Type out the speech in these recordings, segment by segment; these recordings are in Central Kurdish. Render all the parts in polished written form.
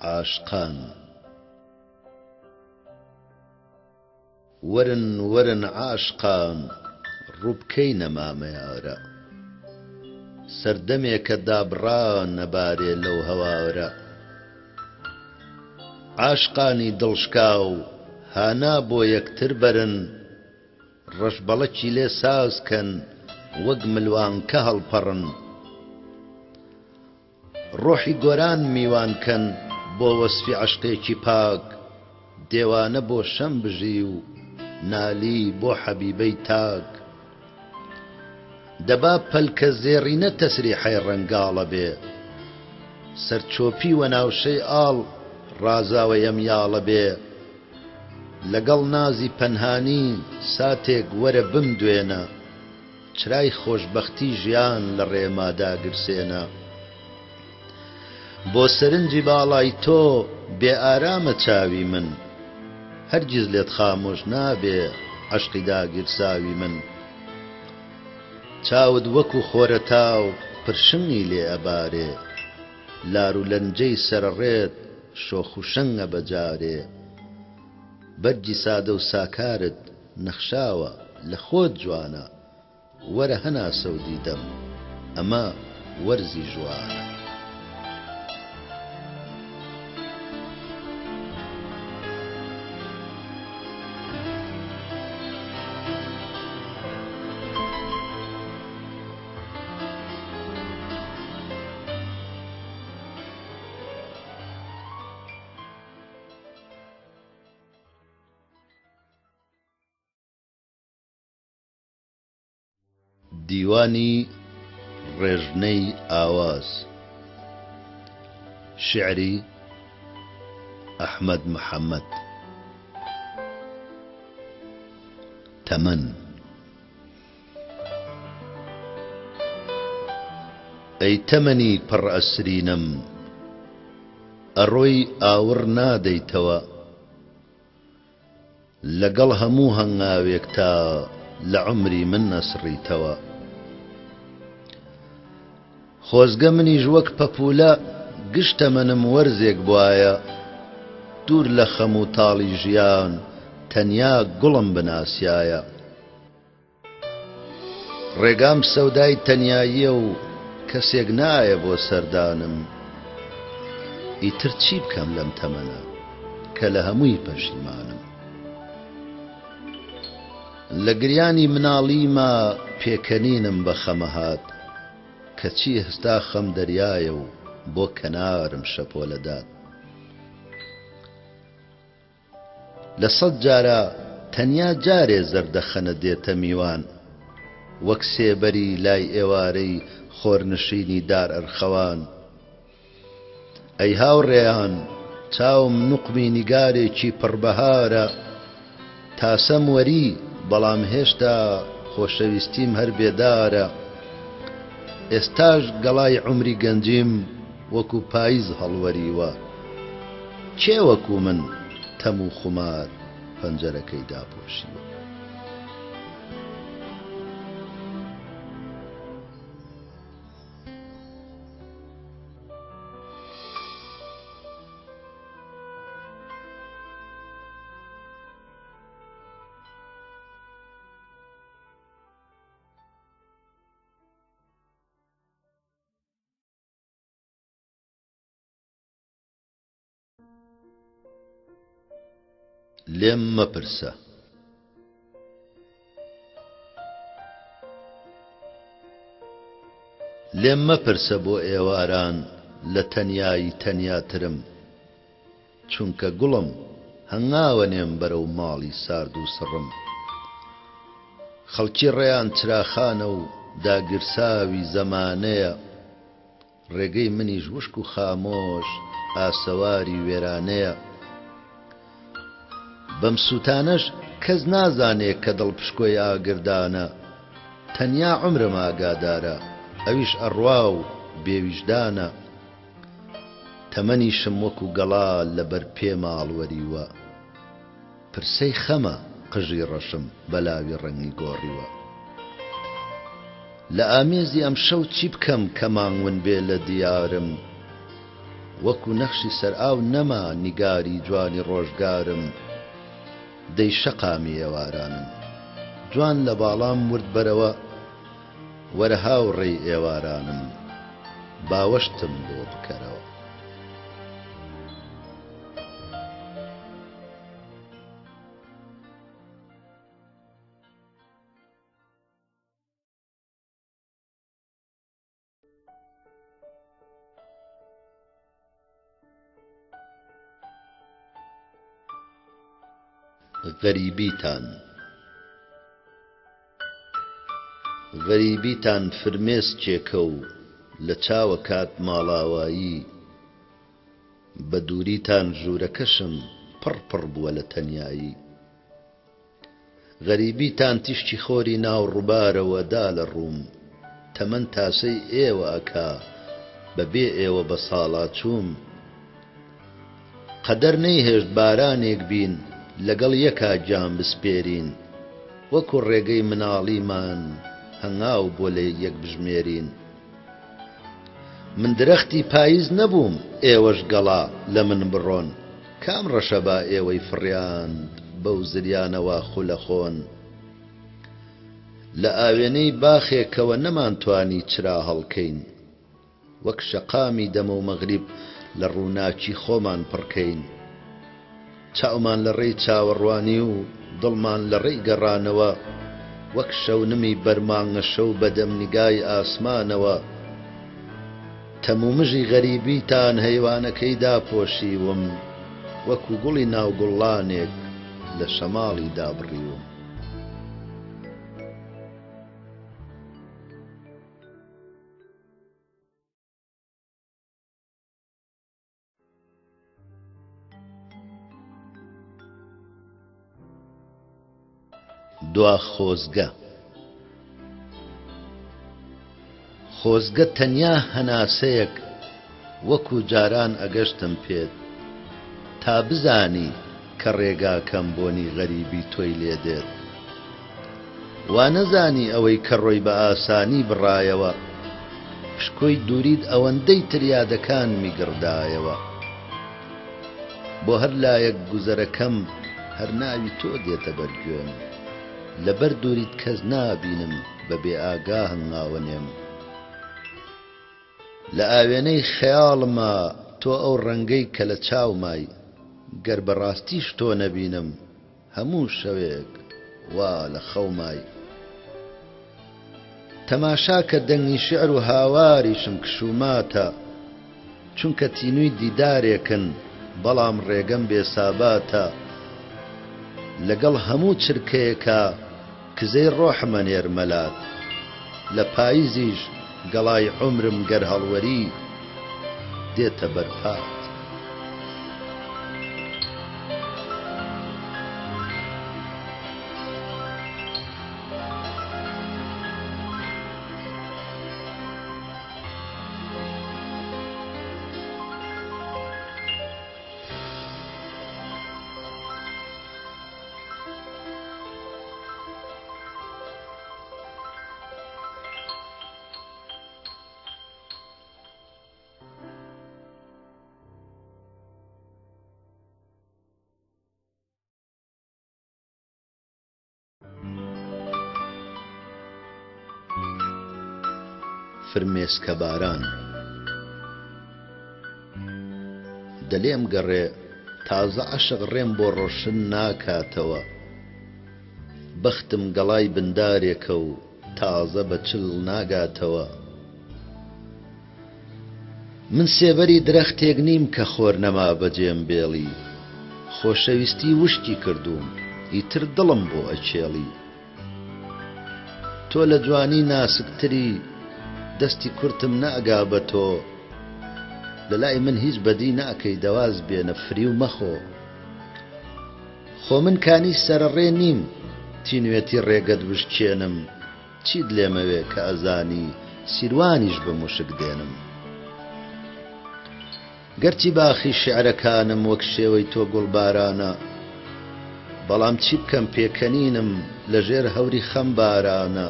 عاشقان ورن ورن عاشقان ڕووبکەینە مامەیارە سەردەمێکە دابڕا نەبارێ لەو هەوارە عاشقانی دڵشکاو هانا بۆ یەکتر بەرن ڕەشبەڵەکی لێ سازکەن وەک ملوانکە هەڵپەڕن ڕۆحی گۆران میوانکەن بۆ وەسفی عەشقێکی پاک دێوانە بۆ شەم بژی و نالی بۆ حەبیبەی تاک دەبا پەلکە زێڕینە تەسریحەی ڕەنگاڵە بێ سەرچۆپی وەناوشەی ئاڵ ڕازاوە یەمیاڵە بێ لەگەڵ نازی پەنهانی ساتێک وەرە بمدوێنە چرای خۆشبەختی ژیان لە ڕێمادا گرسێنە بۆ سەرنجی باڵای تۆ بێ ئارامە چاوی من هەرگیز لێت خامۆش نابێ عەشقی داگیرساوی من چاوت وەکو خۆرە تاو پرشنگی لێ ئەبارێ لار و لەنجەی سەرڕێت شۆخ و شەنگە بەجارێ بەرگی سادە و ساکارت نەخشاوە لە خۆت جوانە وەرە هەناسە و دیدەم ئەمە وەرزی ژوانە دیوانی ڕێژنەی ئاواز شعری ئەحمەد محەممەد تەمەن ئەی تەمەنی پڕ ئەسرینم ئەڕۆی ئاور نادەیتەوە لەگەڵ هەموو هەنگاوێک تا لە عومری من نەسڕیتەوە خۆزگە منیش وەک پەپولە گشتە منم وەرزێک بوایە دوور لە خەم و تاڵی ژیان تەنیا گوڵم بناسیایە ڕێگام سەودای تەنیاییە و کەسێک نایە بۆ سەردانم ئیتر چی بکەم لەم تەمەنە کە لە هەمووی پەشیمانم لە گریانی مناڵیما پێکەنینم بە خەمەهات کەچی هەستا خەم دەریایە و بۆ کەنارم شەپۆلەدات لە سەد جارە تەنیا جارێ زەردەخەنە دێتە میوان وەک سێبەری لای ئێوارەی خۆرنشینی دار ئەرخەوان ئەی هاوڕێیان چاوم نوقمی نیگارێکی پڕبەهارە تاسەم وەری بەڵام هێشتا خۆشەویستیم هەر بێدارە ئێستاش گەڵای عومری گەنجیم وەکو پاییز هەڵوەریوە کێ وەکو من تەم و خومار پەنجەرەکەی داپۆشیوە لێم مەپرسە لێم مەپرسە بۆ ئێواران لە تەنیایی تەنیاترم چونکە گوڵم هەنگاوە نێم بەرەو ماڵی سارد و سڕم خەڵکی ڕێیان چراخانە و داگیرساوی زەمانەیە ڕێگەی منیش وشک و خامۆش ئاسەواری وێرانەیە بەم سوتانەش کەس نازانێ کە دڵپشکۆی ئاگردانە تەنیا عومرم ئاگادارە ئەویش ئەڕوا و بێویژدانە تەمەنیشم وەکو گەڵا لەبەر پێ ماڵوەریوە پرسەی خەمە قژی ڕەشم بەلاوی ڕەنگی گۆڕیوە لە ئامێزی ئەم شەو چی بکەم کە مانگون بێ لە دیارم وەکو نەخشی سەر ئاو نەما نیگاری جوانی ڕۆژگارم دەی شەقامی ئێوارانم جوان لە باڵام ورد بەرەوە وەرە هاوڕێی ئێوارانم باوەشتم بۆ بکەرەوە. غەریبیتان فرمێسکێکە و لە چاوە کات ماڵاوایی بە دووریتان ژوورەکەشم پڕ بووە لە تەنیایی. غەریبیتان تیشتی خۆری ناو ڕووبارەوە دا لە ڕووم تەمەن تاسەی ئێوە ئەکا بەبێ ئێوە بە ساڵا چووم. قەدەر نەیهێشت بارانێک بین لەگەڵ یەکا جام بسپێرین وەکو ڕێگەی مناڵیمان هەنگاو بۆ لێ یەک بژمێرین. من درەختی پاییز نەبووم ئێوەش گەڵا لە من بڕۆن کام ڕەشە با ئێوەی فڕیاند بەو زریانەوە خولە خۆن. لە ئاوێنەی باخێکەوە نەمانتوانی چرا هەڵکەین وەک شەقامی دەمە و مەغریب لە ڕووناکی خۆمان پڕکەین. چاومان لە ڕێی چاوەڕوانی و دڵمان لە ڕێی گەڕانەوە وەک شەونمی بەرمانگە شەو بەدەم نیگای ئاسمانەوە. تەمومژی غەریبیتان هەیوانەکەی داپۆشیوم وەکو گوڵی ناوگوڵانێک لە شەماڵی دابڕیوم. دوا خۆزگە تەنیا هەناسەیەک وەکو جاران ئەگەشتم پێت تا بزانی کە ڕێگاکەم بۆنی غەریبی تۆی لێ دێت. وا نەزانی ئەوەی کە ڕۆی بە ئاسانی بڕایەوە پشکۆی دووریت ئەوەندەی تریادەکان میگڕدایەوە. بۆ هەر لایەک گوزەرەکەم هەر ناوی تۆ دێتە بەرگوێم لەبەر دووریت کەس نابینم بەبێ ئاگا هەنگاوەنێم. لە ئاوێنەی خەیاڵما تۆ ئەو ڕەنگەی کە لە چاومای گەر بەڕاستیش تۆ نەبینم هەموو شەوێک وا لە خەومای. تەماشا کە دەنگی شێعر و هاواریشم کشوماتە چونکە تینووی دیدارێکن بەڵام ڕێگەم بێساباتە. لەگەڵ هەموو چرکەیەکە کزەی ڕۆحمە نێرمەلات لە پاییزیش گەڵای عومرم گەر هەڵوەری دێتە بەرپات. فرمێسکە باران دەلێم گەڕێ تازە عەشق ڕێم بۆ ڕۆشن ناکاتەوە. بەختم گەڵای بندارێکە و تازە بە چل ناگاتەوە. من سێبەری درەختێک نیم کە خۆر نەما بەجێم بێڵی خۆشەویستی وشتی کردووم ئیتر دڵم بۆ ئەچێڵی. تۆ لە جوانی ناسکتری دەستی کورتم نەئەگا بە تۆ لە لای من هیچ بەدی ناکەی دەواز بێنە فری و مەخۆ. خۆ من کانی سەرڕێ نیم تینوێتی ڕێگەت وشکێنم چیت لێمەوێ کە ئەزانی سیروانیش بە موشک دێنم. گەرچی باخی شێعرەکانم وەک شێوەی تۆ گوڵبارانە بەڵام چی بکەم پێکەنینم لەژێر هەوری خەم بارانە.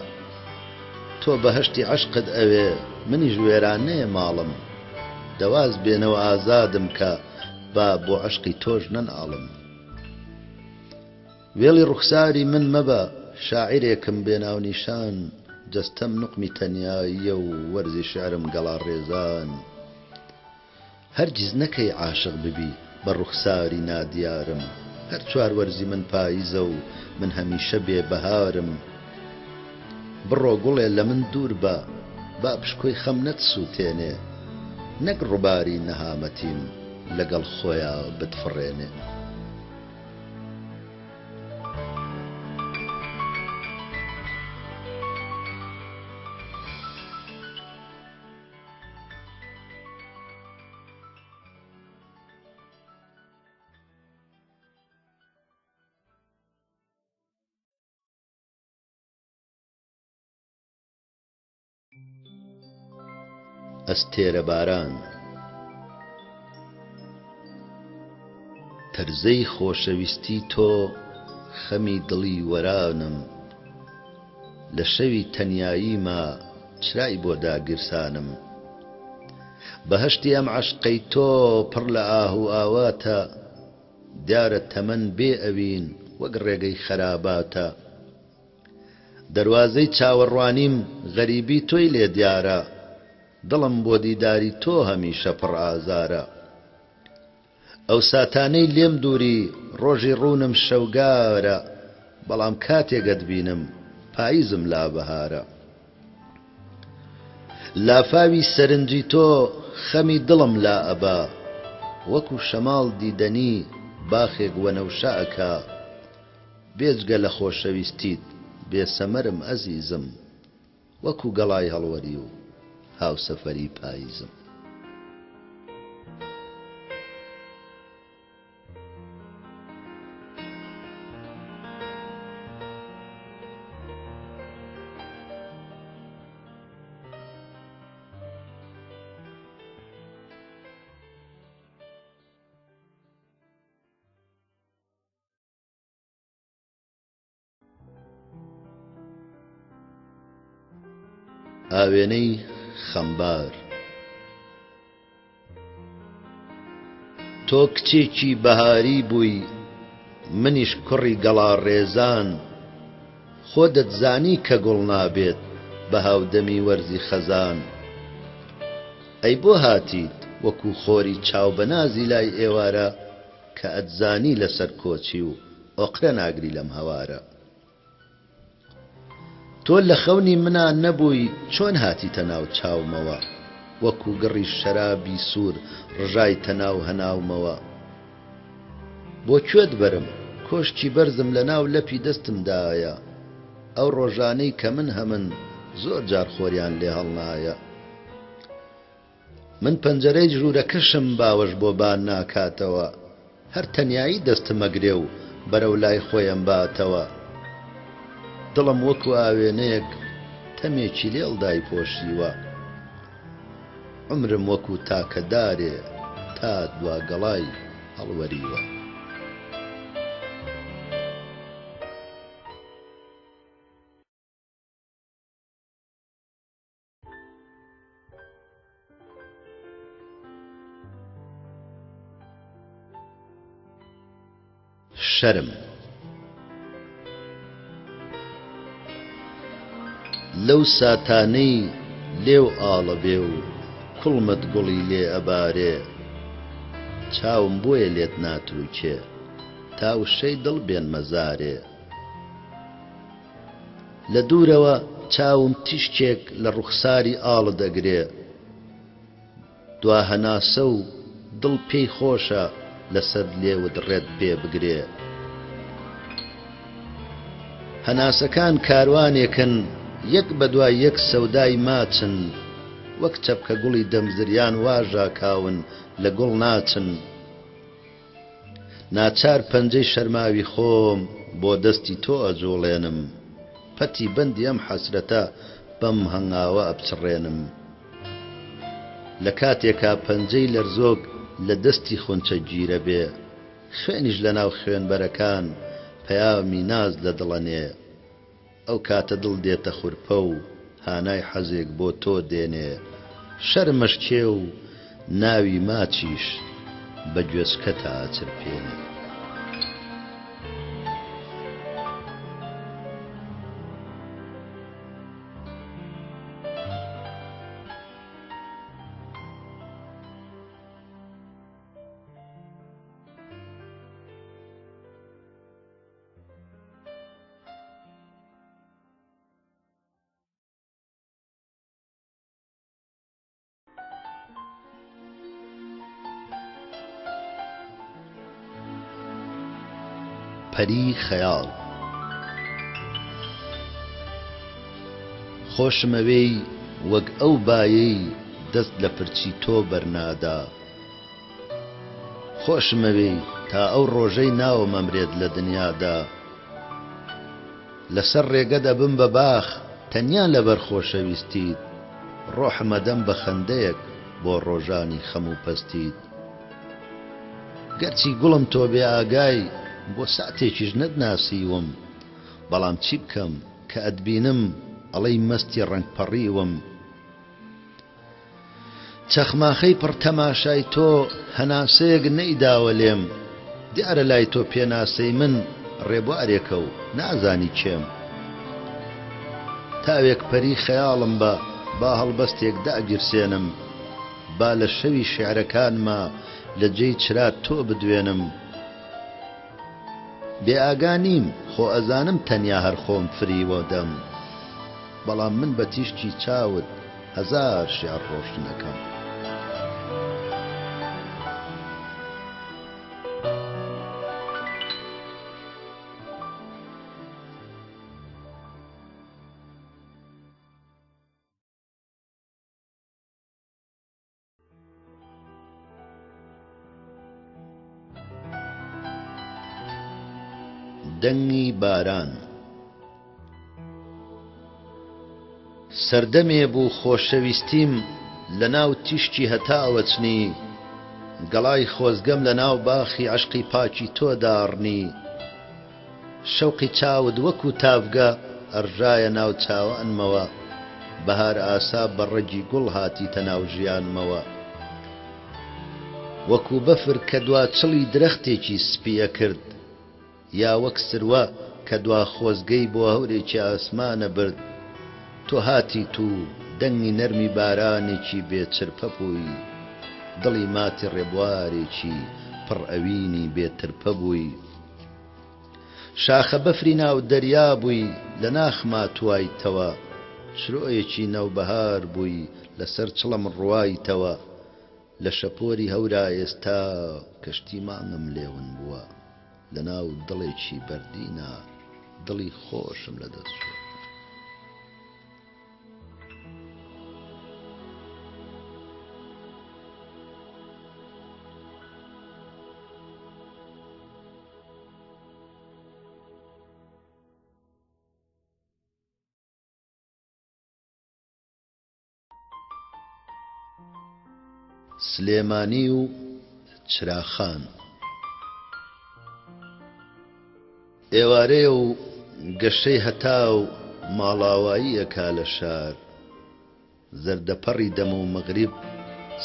تۆ بەهەشتی عەشقت ئەوێ منیش وێرانەیە ماڵم دەواز بێنەوە ئازادم کە با بۆ عشقی تۆش نەناڵم وێڵی ڕوخساری من مەبە شاعیرێکم بێناو نیشان جەستەم نوقمی تەنیاییە و وەرزی شعرم گەڵا ڕێزان هەرگیز نەکەی عاشق ببی بە ڕوخساری نادیارم هەر چوار وەرزی من پاییزە و من هەمیشە بێبەهارم بڕۆ گوڵێ لە من دوور بە با پشکۆی خەم نەتسووتێنێ نەک ڕووباری نەهامەتیم لەگەڵ خۆیە بتفڕێنێ ئەستێرە باران تەرزەی خۆشەویستی تۆ خەمی دڵی وەرانم لە شەوی تەنیاییما چرای بۆ داگیرسانم بەهەشتی ئەم عەشقەی تۆ پڕ لە ئاه و ئاواتە دیارە تەمەن بێ ئەوین وەک ڕێگەی خەراباتە دەروازەی چاوەڕوانیم غەریبی تۆی لێ دیارە دڵم بۆ دیداری تۆ هەمیشە پڕ ئازارە ئەو ساتانەی لێم دووری ڕۆژی ڕوونم شەوگارە بەڵام کاتێکت بینم پاییزم لا بەهارە لافاوی سەرنجی تۆ خەمی دڵم لا ئەبا وەکو شەماڵ دیدەنی باخێک وەنەوشەکە بێجگە لە خۆشەویستیت بێسەمەرم ئەزیزم وەکو گەڵای هەڵوەری و هاوسەفەری پاییزم ئاوێنەی خەمبار تۆ کچێکی بەهاری بووی منیش کوڕی گەڵا ڕێزان خۆ دەتزانی کە گوڵ نابێت بە هاودەمی وەرزی خەزان ئەی بۆ هاتیت وەکو خۆری چاوبەنازی لای ئێوارە کە ئەتزانی لەسەر کۆچی و ئۆقرە ناگری لەم هەوارە تۆ لە خەونی منان نەبووی چۆن هاتیتە ناو چاومەوە وەکو گڕی شەرابی سوور ڕژایتە ناو هەناومەوە بۆ کوێت بەرم کۆشکی بەرزم لە ناو لەپی دەستمدایە ئەو ڕۆژانەی کە من هەمن زۆر جار خۆریان لێ هەڵنایە من پەنجەرەی ژوورەکەشم باوەش بۆ بان ناکاتەوە هەر تەنیایی دەستمەگرێ و بەرەو لای خۆیم باتەوە دڵم وەکو ئاوێنەیەک تەمێکی لێڵدای پۆشیوە عمرم وەکو تاکەدارێ تا دوا گەڵای هەڵوەریوە شەرم لەو ساتانەی لێو ئاڵە بێ و کوڵمت گوڵی لێ ئەبارێ چاوم بۆیە لێت ناتروکێ تا وشەی دڵ بێن مەزارێ لە دوورەوە چاوم تیشکێک لە ڕوخساری ئاڵە دەگرێ دوا هەناسە و دڵ پێی خۆشە لەسەر لێوت ڕێت بێ بگرێ هەناسەکان کاروانێکن یەک بەدوای یەک سەودای ماچن وەک چەپکە گوڵی دەمزریان واژا کاون لە گوڵ ناچن ناچار پەنجەی شەرماوی خۆم بۆ دەستی تۆ ئەجوڵێنم پەتی بەندی ئەم حەسرەتە بەم هەنگاوە ئەبچڕێنم لە کاتێکا پەنجەی لەرزۆک لە دەستی خونچە گیرە بێ خوێنیش لە ناو خوێنبەرەکان پەیامی ناز لە دڵەنێ ئەو کاتە دڵ دێتە خورپە و هانای حەزێک بۆ تۆ دێنێ شەرمەش کێ و ناوی ماچیش بە گوێچکەتە ئاچرپێنێ. پەری خەیاڵ خۆشمەوەی وەک ئەو بایەی دەست لە پرچی تۆ بەرنادا. خۆشمەوەی تا ئەو ڕۆژەی ناوم ئەمرێت لە دنیادا. لەسەر ڕێگە دەبم بە باخ تەنیا لەبەر خۆشەویستیت. ڕۆحمەدەم بە خەندەیەک بۆ ڕۆژانی خەم و پەستیت. گەرچی گوڵم تۆ بێ ئاگای بۆ ساتێکیش نەتناسیوم، بەڵام چی بکەم کە ئەتبینم ئەڵەی مەستی ڕەنگپەڕیوم. چەخماخەی پڕ تەماشای تۆ هەناسەیەک نەیداوە لێم. دیارە لای تۆ پێناسەی من ڕێبوارێکە و نازانی کێم. تاوێک پەری خەیاڵم بە با هەڵبەستێک داگیرسێنم، با لە شەوی شێعرەکانما لە جێی چرات تۆ بدوێنم. بێ ئاگا نیم خۆ ئەزانم تەنیا هەر خۆم فریوە دەم، بەڵام من بە تیشتی چاوت هەزار شێعر ڕۆشنەکەم. دەنگی باران سەردەمێ بوو خۆشەویستیم لە ناو تیشتی هەتاوەچنی. گەڵای خۆزگەم لە ناو باخی عەشقی پاکی تۆ داڕنی. شەوقی چاود وەکو تافگە ئەڕژایە ناو چاوانمەوە. بەهار ئاسا بە ڕەگی گوڵ هاتیتە ناو ژیانمەوە. وەکو بەفر کە دوا چڵی درەختێکی سپیە کرد، یا وەک سروە کە دوا خۆزگەی بۆ هەورێکی ئاسمانە برد. تۆ هاتیت و دەنگی نەرمی بارانێکی بێچرپە بووی. دڵی ماتی ڕێبوارێکی پڕ ئەوینی بێترپە بووی. شاخە بەفری ناو دەریا بووی لە ناخما توایتەوە. شرۆیەکی نەوبەهار بووی لەسەر چڵم ڕوایتەوە. لە شەپۆری هەورا ئێستا کەشتی مانگم لێون بووە. لە ناو دڵێکی بەردینە دڵی خۆشم لە دەست شووە. سلێمانی و چراخان ئێوارەیە و گەشەی هەتاو ماڵاواییەکا لە شار. زەردەپەڕی دەم و مەغریب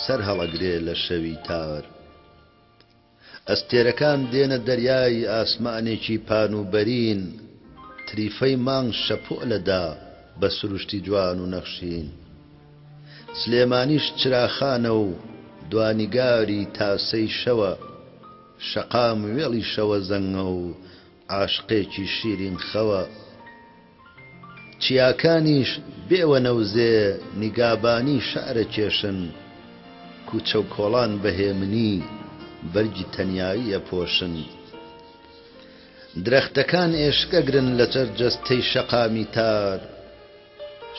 سەر هەڵەگرێ لە شەوی تار. ئەستێرەکان دێنە دەریای ئاسمانێکی پانوبەرین. تریفەی مانگ شەپۆ لەدا بە سروشتی جوان و نەخشین. سلێمانیش چراخانە و دوانیگاری تاسەی شەوە. شەقام وێڵی شەوە زەنگە و عاشقێکی شیرین خەوە. چیاکانیش بێوە نەوزێ نیگابانی شارە کێشن. کوچە و کۆڵان بەهێمنی بەرگی تەنیاییە پۆشن. درەختەکان ئێشکەگرن لە جەرجەستەی شەقامی تار.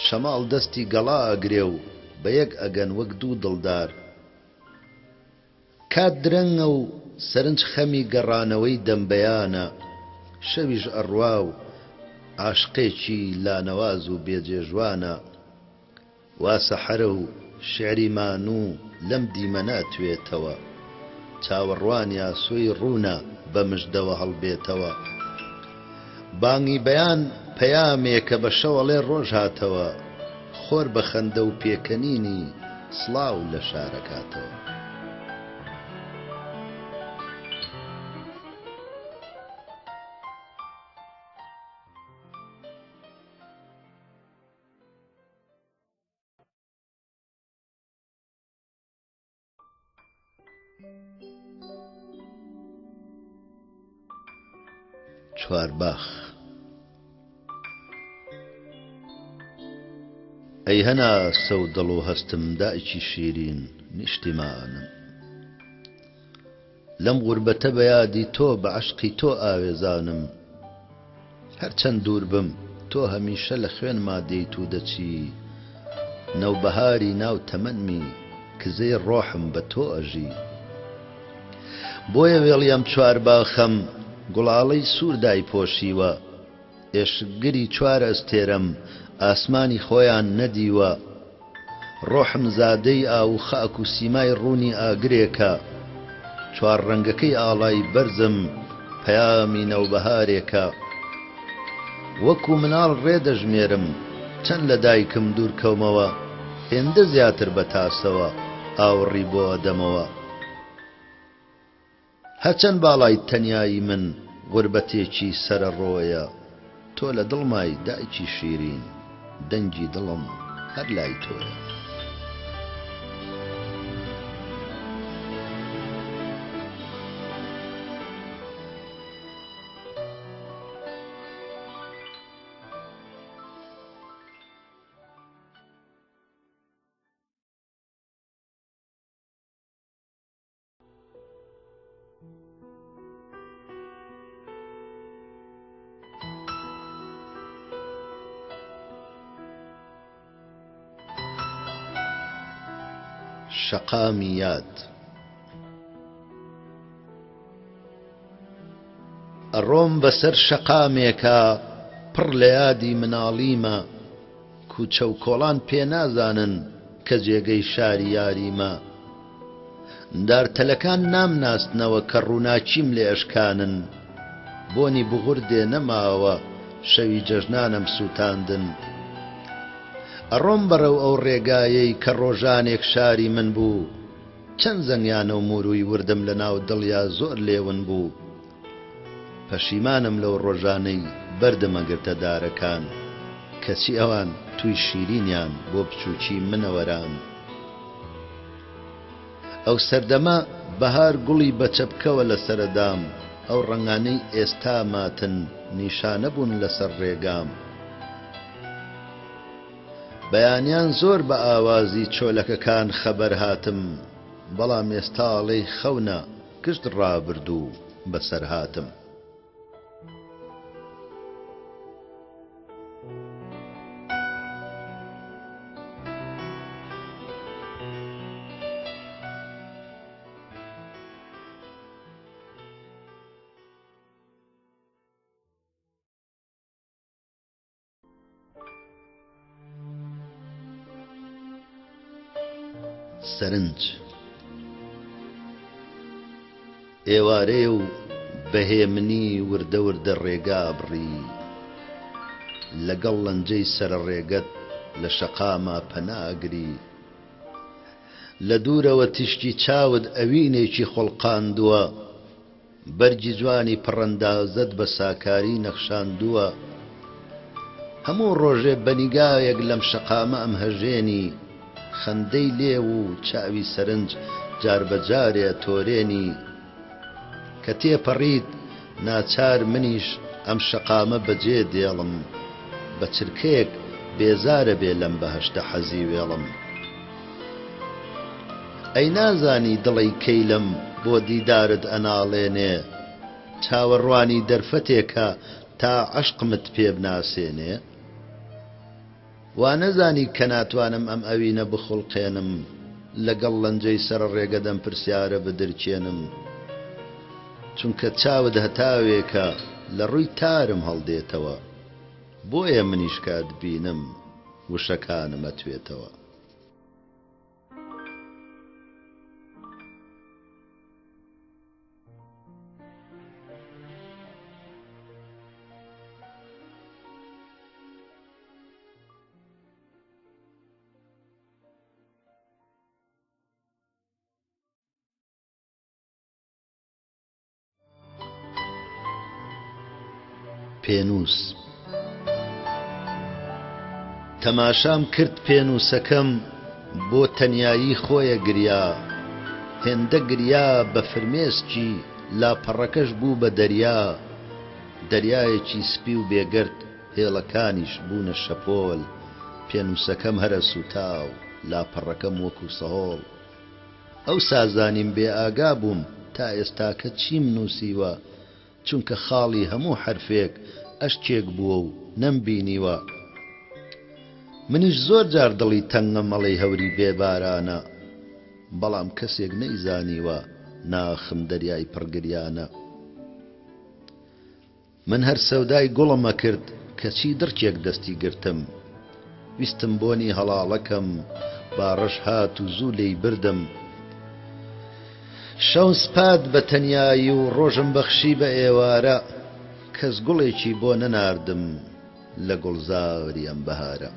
شەماڵ دەستی گەڵا ئەگرێ و بە یەک ئەگەن وەک دوو دڵدار. کات درەنگە و سەرنج خەمی گەڕانەوەی دەمبەیانە. شەویش ئەڕوا و عاشقێکی لانەواز و بێجێژوانە. وا سەحەرە و شێعری مانوو لەم دیمە ناتوێتەوە. چاوەڕوانیا سوی ڕوونە بە مژدەوە هەڵبێتەوە. بانگی بەیان پەیامێکە بە شەوەڵێ ڕۆژ هاتەوە. خۆر بە خەندە و پێکەنینی سڵاو لە شارەکاتەوە. چوارباخ. ئەی هەنا سەودڵ و هەستم دایکی شیرین نیشتیمانم، لەم غوربەتە بە یادی تۆ بە عەشقی تۆ ئاوێزانم، هەرچەند دوور بم تۆ هەمیشە لە خوێنما دێیت و دەچی، نەوبەهاری ناو تەمەنمی کزەی ڕۆحم بە تۆ ئەژی. بۆیە وێڵیەم چوارباخەم گوڵاڵەی سوور دایپۆشیوە، ئێشکگری چوار ئەستێرەم ئاسمانی خۆیان نەدیوە، ڕۆحم زادەی ئاو و خاک و سیمای ڕوونی ئاگرێکە، چوار ڕەنگەکەی ئاڵای بەرزم پەیامی نەوبەهارێکە. وەکو مناڵ ڕێدەژمێرم چەند لە دایکم دوور کەومەوە، هێندە زیاتر بە تاسەوە ئاوڕی بۆ ئەدەمەوە. هەرچەند باڵای تەنیایی من غوربەتێکی سەرەڕۆیە، تۆ لە دڵمای دایکی شیرین، دەنگی دڵم هەر لای تۆیە. شەقامی یاد. ئەڕۆم بەسەر شەقامێکە پڕ لە یادی مناڵیمە، کوچە و کۆڵان پێ نازانن کە جێگەی شاری یاریمە، دارتەلەکان نامناستنەوە کە ڕووناچیم لێ ئەشکانن، بۆنی بغوردێ نەماوە شەوی جەژنانم سووتاندن. ئەڕۆم بەرەو ئەو ڕێگایەی کە ڕۆژانێک شاری من بوو، چەند زەنگیانە و موروی وردم لە ناو دڵیا زۆر لێون بوو، پەشیمانم لەو ڕۆژانەی بەردەمەگرتە دارەکان، کەچی ئەوان توی شیرینیان بۆ بچووکی منەوەران. ئەو سەردەمە بەهار گوڵی بەچەپکەوە لە سەرەدام، ئەو ڕەنگانەی ئێستا ماتن نیشانە بوون لەسەر ڕێگام. بەیانیان زۆر بە ئاوازی چۆلەکەکان خەبەر هاتم، بەڵام ئێستاڵەی خەونە گشت ڕابرد و بەسەر هاتم. سەرنج. ئێوارەیە و بەهێمنی وردە وردە ڕێگا بڕی، لەگەڵ لەنجەی سەرە ڕێگەت لە شەقاما پەناگری، لە دوورەوە تیشتی چاوت ئەوینێکی خۆڵقاندووە، بەرگی جوانی پڕەندازت بە ساکاری نەخشاندووە. هەموو ڕۆژێ بەنیگایەک لەم شەقامە ئەم هەژێنی، خەندەی لێ و چاوی سەرنج جار بەجارێ تۆرێنی، کە تێپەڕیت ناچار منیش ئەم شەقامە بەجێ دێڵم، بە چرکەیەک بێزارە بێ لەم بەهەشتە حەزی وێڵم. ئەی نازانی دڵی کەیلم بۆ دیدارت ئەناڵێنێ، چاوەڕوانی دەرفەتێکە تا عەشقمت پێ بناسێنێ. وا نەزانی کە ناتوانم ئەم ئەوینە بخوڵقێنم، لەگەڵ لەنجەی سەرە ڕێگەدەم پرسیارە بدرکێنم، چونکە چاوت هەتاوێکە لە ڕووی تارم هەڵدێتەوە، بۆیە منیش کات بینم وشەکانم ئەتوێتەوە. پێنووس تەماشام کرد پێنووسەکەم بۆ تەنیایی خۆیە گریا هێندە گریا بە فرمێسکی لاپەڕەکەش بوو بە دەریا دەریایەکی سپی و بێگرد هێڵەکانیش بوونە شەپۆل پێنووسەکەم هەرە سوتاو لاپەڕەکەم وەکو سەهۆڵ ئەو سازانیم بێ ئاگا بووم تا ئێستاکە چیم نووسیوە چونکە خاڵی هەموو حرفێک ئەشکێک بووە و نەمبینیوە منیش زۆر جار دڵی تەنگم مەڵەی هەوری بێبارانە بەڵام کەسێک نەیزانیوە ناخم دەریای پڕگریانە من هەر سەودای گوڵمە کرد کەچی دڕکێک دەستی گرتم ویستم بۆنی هەڵاڵەکەم باڕەش هات و زوو لێی بردم شەو سپات بە تەنیایی و ڕۆژم بەخشی بە ئێوارە کەس گوڵێکی بۆ نەناردم لە گوڵزاری ئەم بەهارە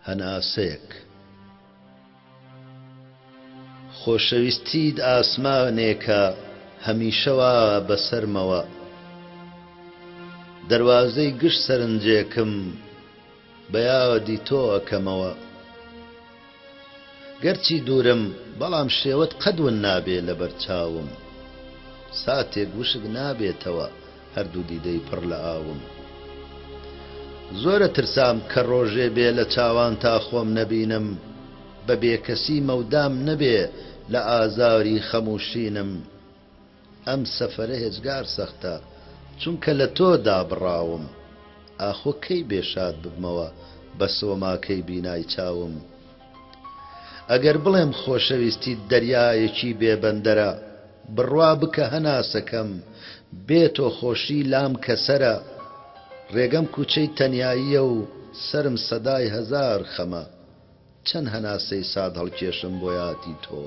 هەناسەیەک خۆشەویستیت ئاسمانێکە هەمیشەوە بەسەرمەوە دەروازەی گشت سەرنجێکم بە یادی تۆ ئەکەمەوە گەرچی دوورم بەڵام شێوەت قەدون نابێ لەبەر چاوم ساتێک وشک نابێتەوە هەردوو دیدەی پڕ لە ئاوم زۆرە ترسام کە ڕۆژێ بێ لە چاوان تا خۆم نەبینم بە بێکەسی مەودام نەبێ لە ئازاری خەموشینم ئەم سەفەرە هێزگار سەختە چونکە لە تۆ دابڕاوم ئاخۆ کەی بێشاد ببمەوە بە سۆماکەی بینای چاوم ئەگەر بڵێم خۆشەویستی دەریایەکی بێبەندەرە بڕوا بکە هەناسەکەم بێتۆ خۆشی لام کەسەرە ڕێگەم کوچەی تەنیاییە و سرم سەدای هەزار خەمە چەند هەناسەی ساد هەڵکێشم بۆ یاتی تۆ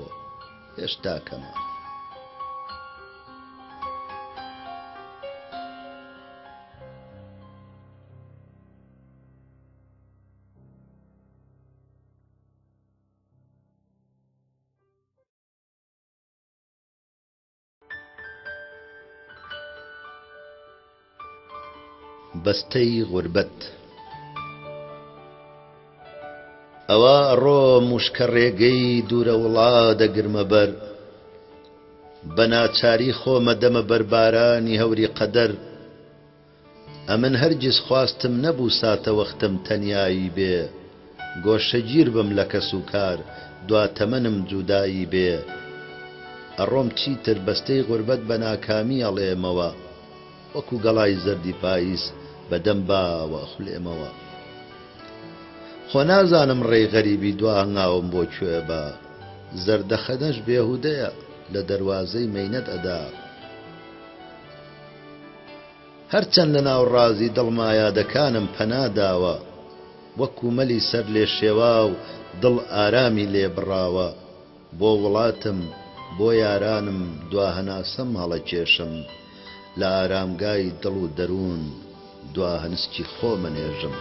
هێشتا کەمە بەستەی غوربەت ئەوە ڕۆ موشکە ڕێگەی دوورە وڵا دەگرمە بەر بە ناچاری خۆمە دەمە بەربارانی هەوری قەدەر ئەمن هەرگیز خواستم نەبوو ساتە وەختم تەنیایی بێ گۆشەگیر بم لە کەس و کار دواتەمەنم جودایی بێ ئەڕۆم چیتر بەستەی غوربەت بە ناکامی ئەڵێمەوە وەکو گەڵای زەردی پاییس بەدەم باوە ئەخولێمەوە خۆ نازانم ڕێی غەریبی دوا هەنگاوم بۆ کوێ بە زەردەخەنەش بێهودەیە لە دەروازەی مەینەت ئەدا هەرچەند لە ناو ڕازی دڵمایادەکانم پەناداوە وەکو مەلی سەر لێ شێوا و دڵ ئارامی لێ بڕاوە بۆ وڵاتم بۆ یارانم دوا هەناسەم هەڵەکێشم لە ئارامگای دڵ و دەروون دوا هەنسکی خۆمەنێژم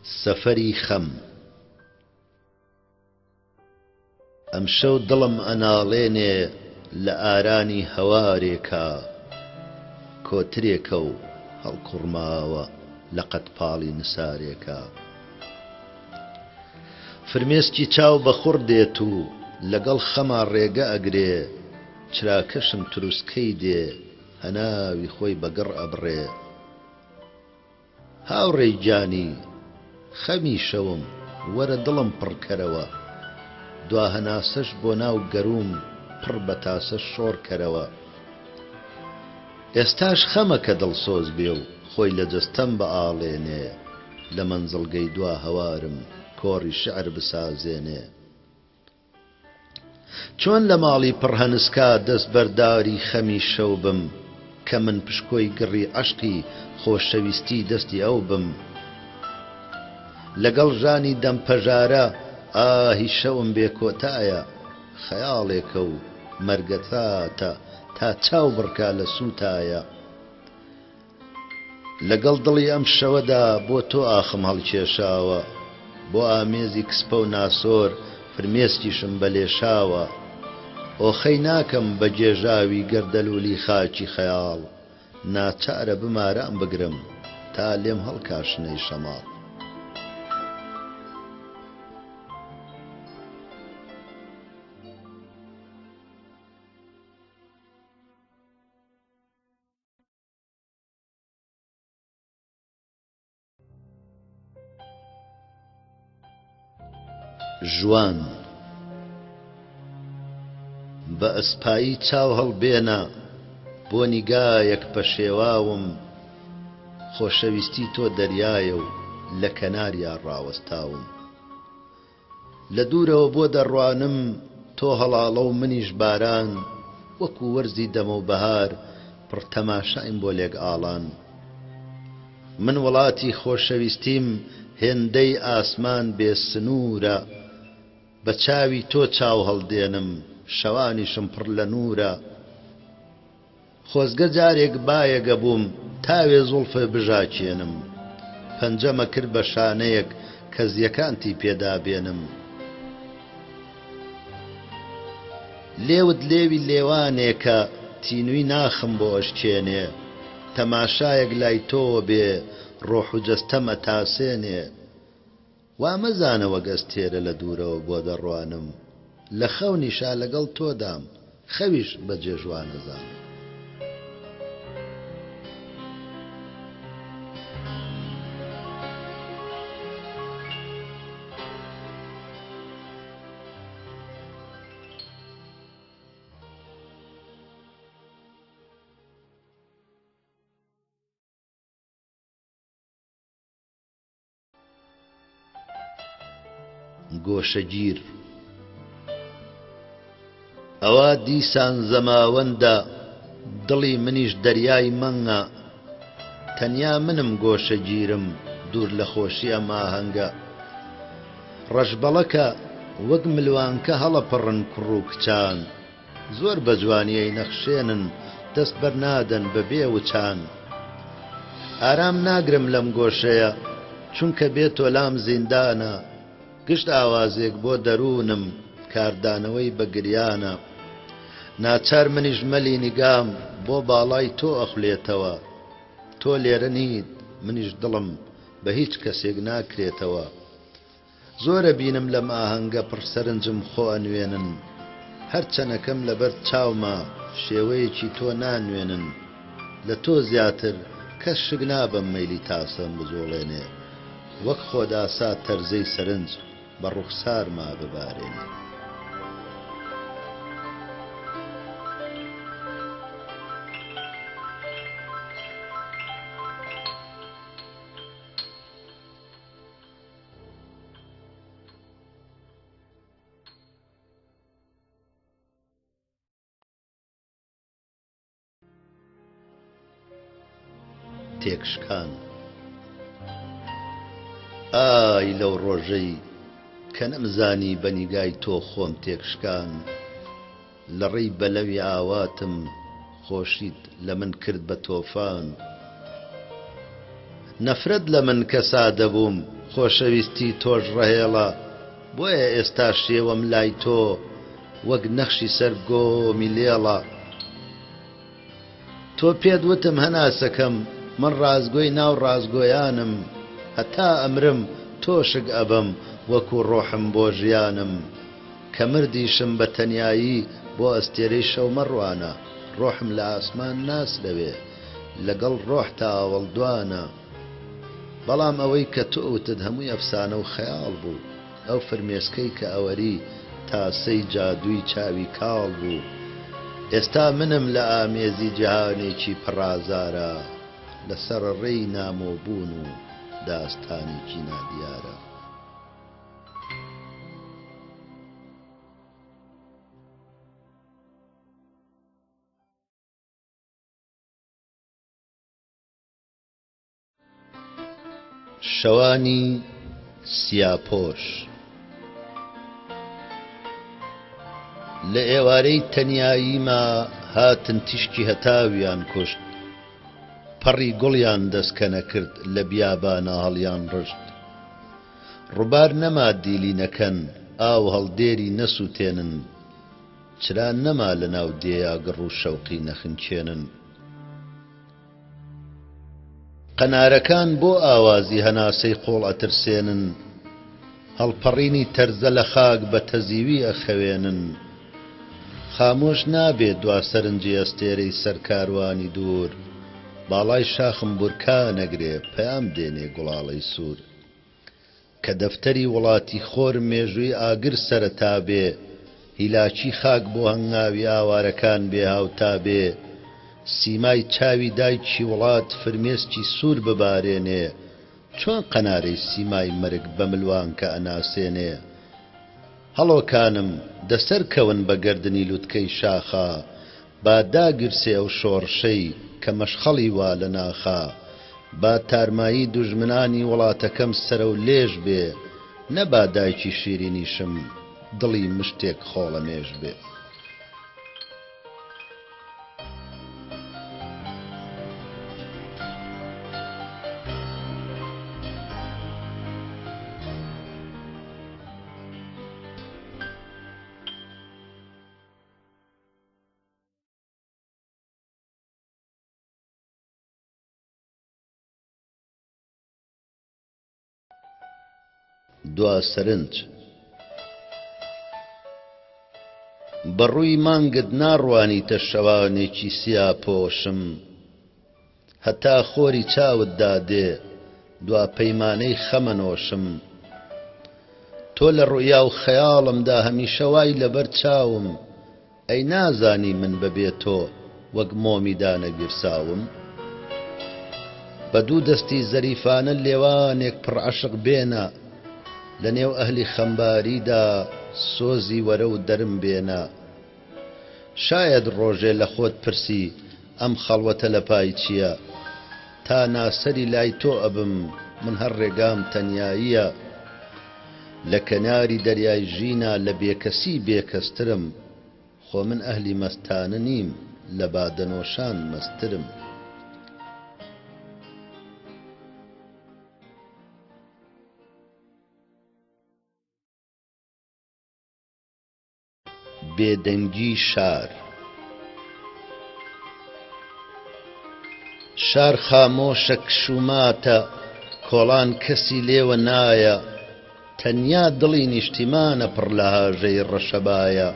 سەفەری خەم ئەمشەو دڵم ئەناڵێنێ لە ئارانی هەوارێکە کۆترێکە و هەڵقوڕماوە لە قەتپاڵی نسارێکە فرمێسکی چاو بەخوڕ دێت و لەگەڵ خەما ڕێگە ئەگرێ چراکەشم تروسکەی دێ هەناوی خۆی بەگڕ ئەبڕێ هاوڕێی جانی خەمی شەوم وەرە دڵم پڕکەرەوە دوا هەناسەش بۆ ناو گەروم پڕ بە تاسە شۆڕ کەرەوە ئێستاش خەمە کە دڵسۆز بێ و خۆی لە جەستەم بە ئاڵێنێ لە مەنزڵگەی دوا هەوارم کۆڕی شعر بسازێنێ چۆن لە ماڵی پڕهەنسکا دەست بەرداری خەمی شەو بم کە من پشکۆی گڕی عەشقی خۆشەویستی دەستی ئەو بم لەگەڵ ژانی دەمپەژارە ئاهی شەوم بێکۆتایە خەیاڵێکە و مەرگەتاتە تا چاو بڕکا لە سوتایە لەگەڵ دڵی ئەم شەوەدا بۆ تۆ ئاخم هەڵکێشاوە بۆ ئامێزی کسپە و ناسۆر فرمێسکیشم بەلێشاوە ئۆخەی ناکەم بە جێژاوی گەردەلوولی خاکی خەیاڵ ناچارە بماران بگرم تا لێم هەڵکاشنەی شەماڵ ژوان بە ئەسپایی چاو هەڵبێنە بۆ نیگایەک پەشێواوم خۆشەویستی تۆ دەریایە و لە کەناریان ڕاوەستاوم لە دوورەوە بۆ دەڕوانم تۆ هەڵاڵە و منیش باران وەکو وەرزی دەمە و بەهار پڕتەماشایم بۆ لێک ئاڵان من وڵاتی خۆشەویستیم هێندەی ئاسمان بێسنوورە بە چاوی تۆ چاو هەڵدێنم شەوانیشم پڕ لە نورە خۆزگە جارێک بایەگە بووم تاوێ زوڵفە بژاکێنم پەنجەمە کرد بە شانەیەک کە زیەکانتی پێدا بێنم لێوت لێوی لێوانێکە تینووی ناخم بۆ ئەشکێنێ تەماشایەک لای تۆوە بێ ڕۆح و جەستەمە تاسێنێ وا مەزانەوە گەستێرە لە دوورەوە بۆ دەڕوانم لە خەونیشا لەگەڵ تۆدام خەویش بە جێژوانەزانم گۆشەگیر ئەوە دیسان زەماوەندە دڵی منیش دەریای مەنگە تەنیا منم گۆشەگیرم دوور لە خۆشی ئەم ئاهەنگە ڕەشبەڵەکە وەک ملوانکە هەڵەپڕن کوڕ و کچان زۆر بە جوانیەی نەخشێنن دەست بەرنادەن بەبێ وچان ئارام ناگرم لەم گۆشەیە چونکە بێتۆ لام زیندانە گشت ئاوازێک بۆ دەروونم کاردانەوەی بەگریانە ناچار منیش مەلی نیگام بۆ باڵای تۆ ئەخولێتەوە تۆ لێرە نیت منیش دڵم بە هیچ کەسێک ناکرێتەوە زۆرە بینم لەم ئاهەنگە پڕسەرنجم خۆ ئەنوێنن هەرچەنەکەم لەبەر چاومە شێوەیەکی تۆ نانوێنن لە تۆ زیاتر کەس شک نابم مەیلی تاسەم بزۆڵێنێ وەک خۆداسا تەرزەی سەرنج بە ڕوخسارما ببارێنێ تێکشکان ئای لەو ڕۆژەی کە نەمزانی بە نیگای تۆ خۆم تێکشکان لە ڕێی بەلەوی ئاواتم خۆشیت لە من کرد بە تۆفان نەفرەت لە من کە سادەبووم خۆشەویستی تۆش ڕەهێڵە بۆیە ئێستا شێوەم لای تۆ وەک نەخشی سەر گۆمی لێڵە تۆ پێت وتم هەناسەکەم من ڕازگۆی ناو ڕازگۆیانم هەتا ئەمرم تۆشک ئەبەم وەکو ڕۆحم بۆ ژیانم کە مردیشم بە تەنیایی بۆ ئەستێرەی شەو مەڕوانە ڕۆحم لە ئاسمان ناسلەوێ لەگەڵ ڕۆح تا ئاوەڵدوانە بەڵام ئەوەی کە تۆ وتت هەمووی ئەفسانە و خەیاڵ بوو ئەو فرمێسکەی کە ئەوەری تاسەی جادووی چاوی کاڵ بوو ئێستا منم لە ئامێزی جیهانێکی پڕازارە لەسەر ڕێی نامۆبوون و داستانێکی نادیارە شەوانی سیاپۆش لە ئێوارەی تەنیاییما هاتن تیشکی هەتاویان کوشت پەڕی گوڵیان دەستکەنە کرد لە بیابانە هەڵیان ڕشت ڕووبار نەما دیلی نەکەن ئاو هەڵدێری نەسووتێنن چرا نەما لە ناو دێیاگڕ و شەوقی نەخنچێنن قەنارەکان بۆ ئاوازی هەناسەی قۆڵ ئەترسێنن هەڵپەڕینی تەرزە لە خاک بە تەزیوی ئەخەوێنن خامۆش نابێت دوا سەرنجی ئەستێرەی سەرکاروانی دوور باڵای شاخم بورکا نەگرێ پەیام دێنێ گوڵاڵەی سوور کە دەفتەری وڵاتی خۆر مێژووی ئاگر سەرەتا بێ هیلاکی خاک بۆ هەنگاوی ئاوارەکان بێ هاوتا بێ سیمای چاوی دایکی وڵات فرمێسکی سوور ببارێنێ چۆن قەنارەی سیمای مرگ بە ملوان کە ئەناسێنێ هەڵۆکانم دەسەر کەون بە گەردنی لوتکەی شاخە با داگرسێ ئەو شۆڕشەی کە مەشخەڵی وا لە ناخا با تارمایی دوژمنانی وڵاتەکەم سەرە و لێژ بێ نەبا دایکی شیرینیشم دڵی مشتێک خۆڵە مێژ بێ دوا سەرنج بەڕووی مانگت ناڕوانیتە شەوانێکی سیاپۆشم هەتا خۆری چاوت دادێ دوا پەیمانەی خەمەنۆشم تۆ لە ڕوویا و خەیاڵمدا هەمیشە وای لەبەر چاوم ئەی نازانی من بەبێ تۆ وەک مۆمی دانەگیرساوم بە دوو دەستی زەریفانە لێوانێک پڕ عەشق بێنە لە نێو ئەهلی خەمباریدا سۆزی وەرە و دەرم بێنە شاید ڕۆژێ لە خۆت پرسی ئەم خەڵوەتە لە پای چییە تا ناسەری لای تۆ ئەبم من هەر ڕێگام تەنیاییە لە کەناری دەریای ژینە لە بێکەسی بێکەسترم خۆ من ئەهلی مەستانە نیم لە بادەنۆشان مەسترم بێدەنگی شار شار خامۆشە کشوماتە کۆڵان کەسی لێوە نایە تەنیا دڵی نیشتیمانە پڕ لە هاژەی ڕەشەبایە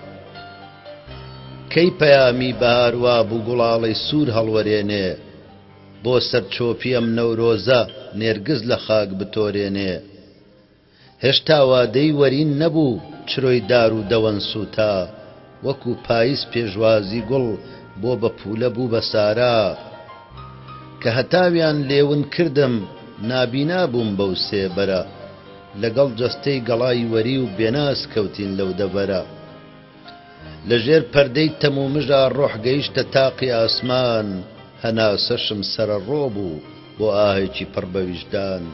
کەی پەیامی بەهاروا بوو گوڵاڵەی سوور هەڵوەرێنێ بۆ سەرچۆپی ئەم نەورۆزە نێرگز لە خاک بتۆرێنێ هێشتا وادەی وەرین نەبوو چرۆی دار و دەوەن سووتا وەکو پاییز پێشوازی گوڵ بۆ بە پولە بوو بە سارا کە هەتاویان لێون کردم نابینا بووم بەو سێبەرە لەگەڵ جەستەی گەڵای وەری و بێناس کەوتین لەو دەبەرە لەژێر پەردەی تەمومژا ڕۆح گەیشتە تاقی ئاسمان هەناسەشم سەرە ڕۆ بوو بۆ ئاهێکی پڕ بە ویژدان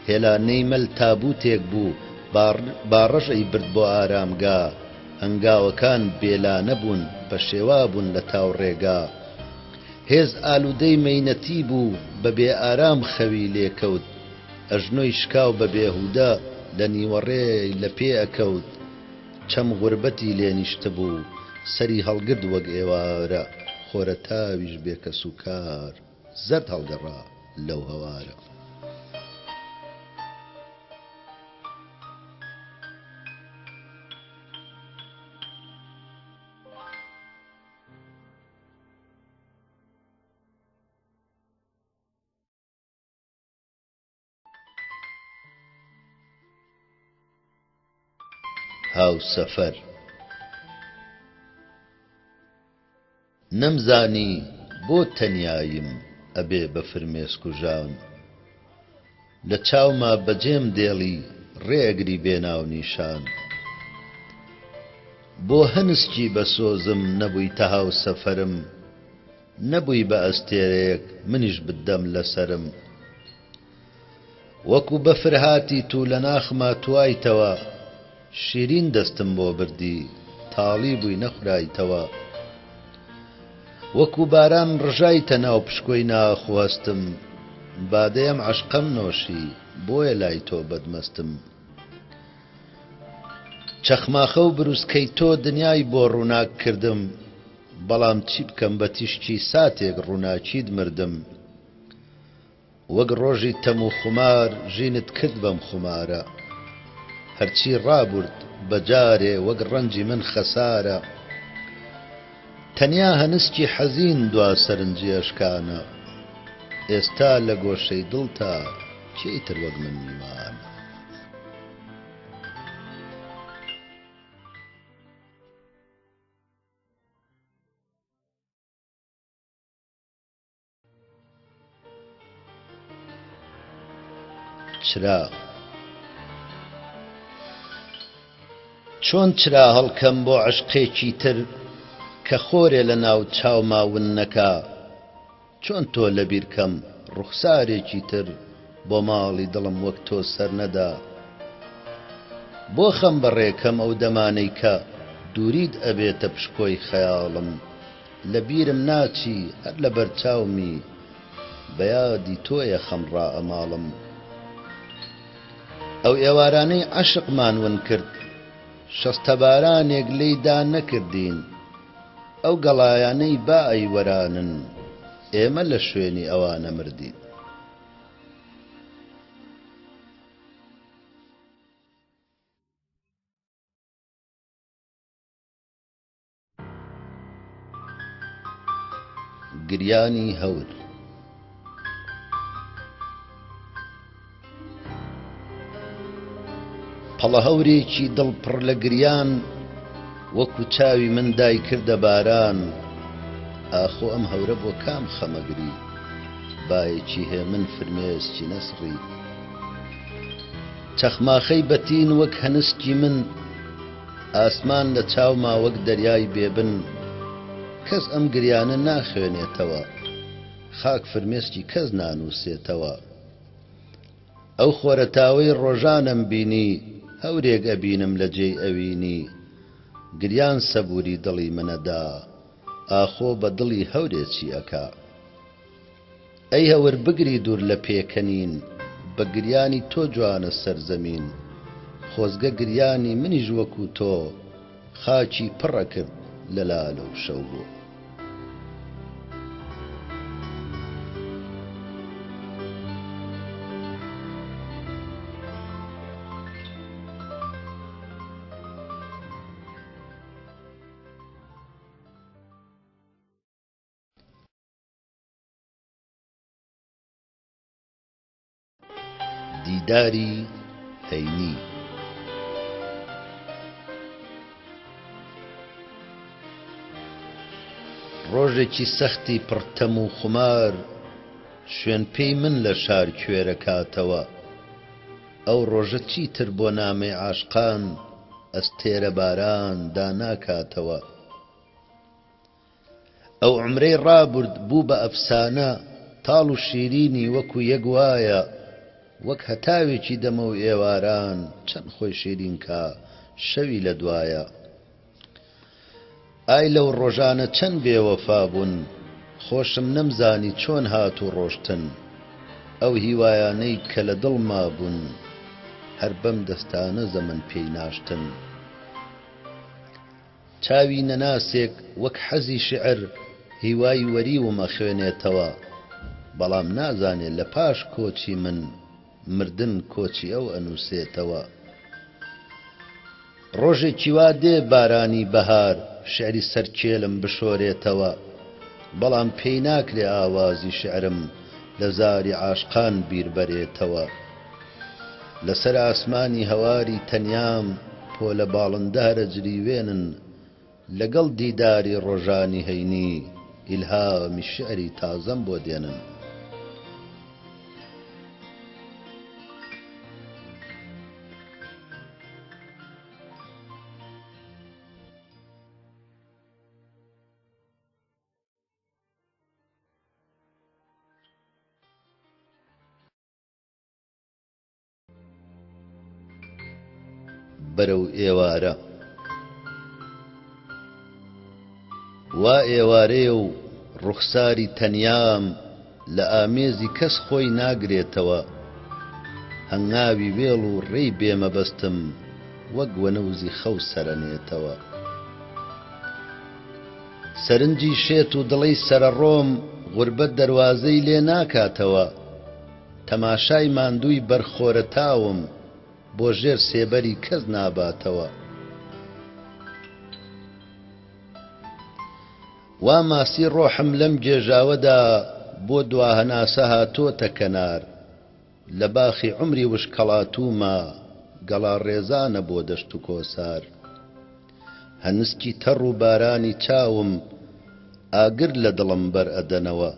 هێلانەی مەل تابوتێک بوو باڕەژەی برد بۆ ئارامگا هەنگاوەکان بێلانە بوون بە شێوا بوون لە تاوڕێگا هێز ئالوودەی مەینەتی بوو بە بێ ئارام خەوی لێکەوت ئەژنۆی شکاو بە بێهوودە لە نیوەڕێی لە پێ ئەکەوت چەم غوربەتی لێنیشتە بوو سەری هەڵگرد وەک ئێوارە خۆرە تاویش بێکەس و کار زەرد هەڵگەڕا لەو هەوارە هاوسەفەر نەمزانی بۆ تەنیاییم ئەبێ بە فرمێسک و ژان لە چاوما بەجێم دێڵی ڕێگری بێناو نیشان بۆ هەنسکی بە سۆزم نەبوویتە هاوسەفەرم نەبووی بە ئەستێرەیەک منیش بدەم لەسەرم وەکو بەفر هاتی تو لە ناخما توایتەوە شیرین دەستم بۆ بردی تاڵی بووی نەخورایتەوە وەکو باران ڕژایتە ناو پشکۆی ناخواستم بادەیەم عەشقەم نۆشی بۆیە لای تۆ بەدمەستم چەخماخە و بروسکەی تۆ دنیای بۆ ڕووناک کردم بەڵام چی بکەم بە تیشتی ساتێک ڕووناکیت مردم وەک ڕۆژی تەم و خومار ژینت کرد بەم خومارە هەرچی ڕابورد بەجارێ وەک ڕەنجی من خەسارە تەنیا هەنسکی حەزین دوا سەرنجی ئەشکانە ئێستا لە گۆشەی دڵتا کێیتر وەک من میوانە چرا چۆن چرا هەڵکەم بۆ عەشقێکی تر کە خۆرێ لە ناو چاوما ون نەکا چۆن تۆ لەبیرکەم ڕوخسارێکی تر بۆ ماڵی دڵم وەک تۆ سەر نەدا بۆ خەم بەڕێکەم ئەو دەمانەی کە دووریت ئەبێتە پشکۆی خەیاڵم لە بیرم ناچی هەر لە بەرچاومی بەیادی تۆیە خەمڕا ئەماڵم ئەو ئێوارانەی عەشقمان ون کرد شەستە بارانێک لێیدا نەکردین ئەو گەڵایانەی با ئەیوەرانن ئێمە لە شوێنی ئەوانە مردین گریانی هەور پەڵە هەورێکی دڵ پڕ لە گریان وەکو چاوی من دای کردە باران ئاخۆ ئەم هەورە بۆ کام خەمەگری بایەکی هێ من فرمێسکی نەسڕی چەخماخەی بەتین وەک هەنسکی من ئاسمان لە چاوما وەک دەریای بێبن کەس ئەم گریانە ناخوێنێتەوە خاک فرمێسکی کەس نانووسێتەوە ئەو خۆرەتاوەی ڕۆژانم بینی هەورێک ئەبینم لە جێی ئەوینی گریان سەبووری دڵی منەدا ئاخۆ بە دڵی هەورێکی ئەکا ئەی هەور بگری دوور لە پێکەنین بە گریانی تۆ جوانە سەرزەمین خۆزگە گریانی منیش وەکو تۆ خاکی پڕە کرد لە لالە و شەو بوو دیداری هەینی ڕۆژێکی سەختی پڕتەم و خومار شوێن پێی من لە شار کوێرە کاتەوە ئەو ڕۆژە چیتر بۆ نامەی عاشقان ئەستێرە باران داناکاتەوە ئەو عومرەی ڕابورد بوو بە ئەفسانە تاڵ و شیرینی وەکو یەک وایە وەک هەتاوێکی دەمە و ئێواران چەند خۆی شیرین کا شەوی لە دوایە ئای لەو ڕۆژانە چەند بێوەفا بوون خۆشم نەمزانی چۆن هات و ڕۆشتن ئەو هیوایانەی کە لە دڵما بوون هەر بەم دەستانە زەمن پێی ناشتن. چاوی نەناسێک وەک حەزی شعر هیوای وەریومە خوێنێتەوە، بەڵام نازانێت لە پاش کۆچی من مردن کۆچی ئەو ئەنووسێتەوە. ڕۆژێکی وا دێ بارانی بەهار شعری سەرکێلم بشۆرێتەوە، بەڵام پێی ناکرێ ئاوازی شعرم لە زاری عاشقان بیربەرێتەوە. لەسەر ئاسمانی هەواری تەنیام پۆلە باڵندارە جریوێنن، لەگەڵ دیداری ڕۆژانی هەینی ئیلهامی شعری تازەم بۆ دێنن. بەرەو ئێوارە وا ئێوارەیە و ڕوخساری تەنیام لە ئامێزی کەس خۆی ناگرێتەوە. هەنگاوی وێڵ و ڕێی بێمەبەستم وەک وەنەوزی خەو سەرەنێتەوە. سەرنجی شێت و دڵەی سەرەڕۆم غوربەت دەروازەی لێ ناکاتەوە. تەماشای ماندووی بەرخۆرە تاوم بۆ ژێر سێبەری کەس ناباتەوە. وا ماسی ڕۆحم لەم گێژاوەدا بۆ دواهەناسە هاتۆتە کەنار، لە باخی عومری وشکەڵاتوومە گەڵا ڕێزانە بۆ دەشت و کۆسار. هەنسکی تەڕ و بارانی چاوم ئاگر لە دڵم بەرئەدەنەوە،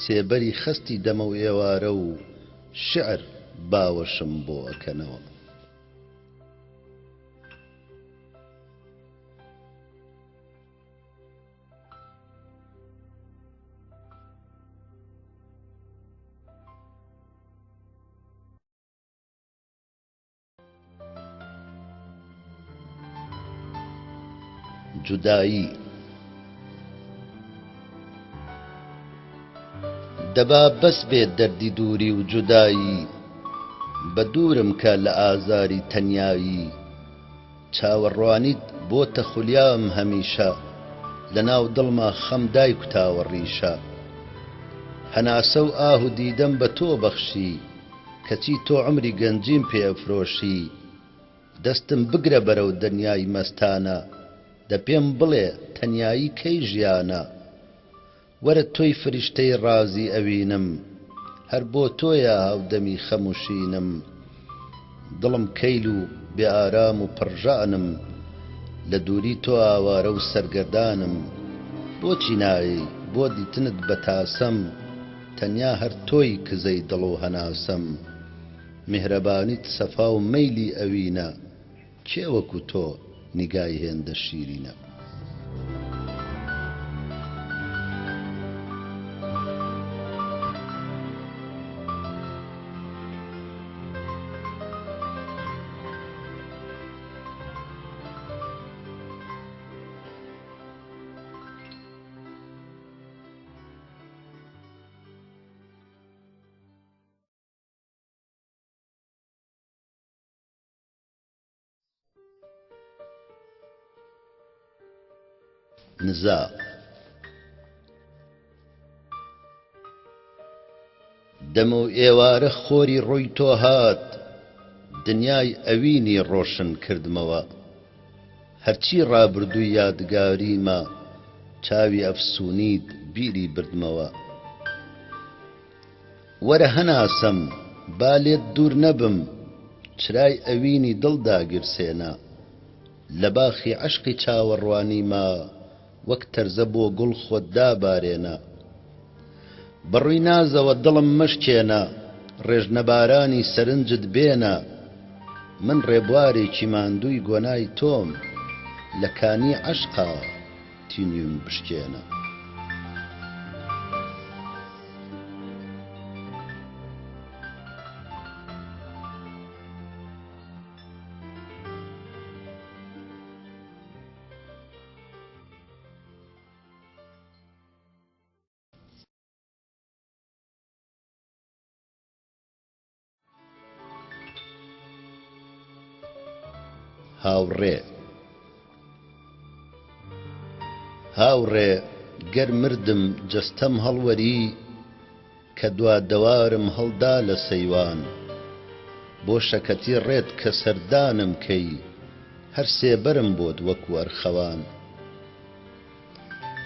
سێبەری خستی دەمە و ئێوارە و شعر باوەشم بۆ ئەکەنەوە. جودایی دەبا بەس بێت دەردی دووری و جودایی، بە دوورم کە لە ئازاری تەنیایی. چاوەڕوانیت بۆتە خولیام هەمیشە، لە ناو دڵما خەم دایک و تاوەڕیشە. هەناسە و ئاه و دیدەم بە تۆ بەخشی، کەچی تۆ عومری گەنجیم پێ ئەفرۆشی. دەستم بگرە بەرەو دنیای مەستانە، دە پێم بڵێ تەنیایی کەی ژیانە. وەرە تۆی فریشتەی ڕازی ئەوینم، هەر بۆ تۆیە هاودەمی خەموشینم. دڵم کەیل و بێ ئارام و پڕژانم، لە دووری تۆ ئاوارە و سەرگەردانم. بۆچی نایی بۆ دیتنت بەتاسەم، تەنیا هەر تۆی کزەی دڵ و هەناسەم. میهرەبانیت سەفا و مەیلی ئەوینە، کێ وەکو تۆ نیگای هێندە شیرینە. نزا دەمە و ئێوارە خۆری ڕووی تۆ هات، دنیای ئەوینی ڕۆشن کردمەوە. هەرچی ڕابردووی یادگاریمە، چاوی ئەفسوونیت بیری بردمەوە. وەرە هەناسەم با لێت دوور نەبم، چرای ئەوینی دڵدا گرسێنە. لە باخی عەشقی چاوەڕوانیمە، وەک تەرزە بۆ گوڵ خۆت دابارێنە. بەڕووی نازەوە دڵم مەشکێنە، ڕێژنەبارانی سەرنجت بێنە. من ڕێبوارێکی ماندووی گۆنای تۆم، لە کانی عەشقا تینویم بشکێنە. هاوڕێ گەر مردم جەستەم هەڵوەری کە دوا دەوارم هەڵدا لە سەیوان بۆ شەکەتی ڕێت کە سەردانم کەی هەر سێبەرم بۆت وەکو ئەرخەوان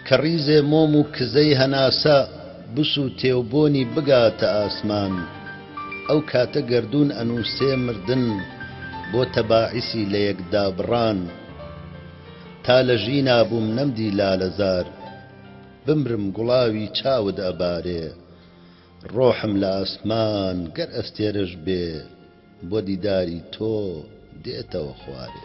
کە ڕیزێ مۆم و کزەی هەناسە بسووتێ و بۆنی بگاتە ئاسمان ئەو کاتە گەردوون ئەنووسێ مردن بۆ تەباعیسی لە یەکدا بڕان تا لە ژینا بووم نەمدی لالەزار بمرم گوڵاوی چاود ئەبارێ ڕۆحم لە ئاسمان گەر ئەستێرەش بێ بۆ دیداری تۆ دێتەوە خوارێ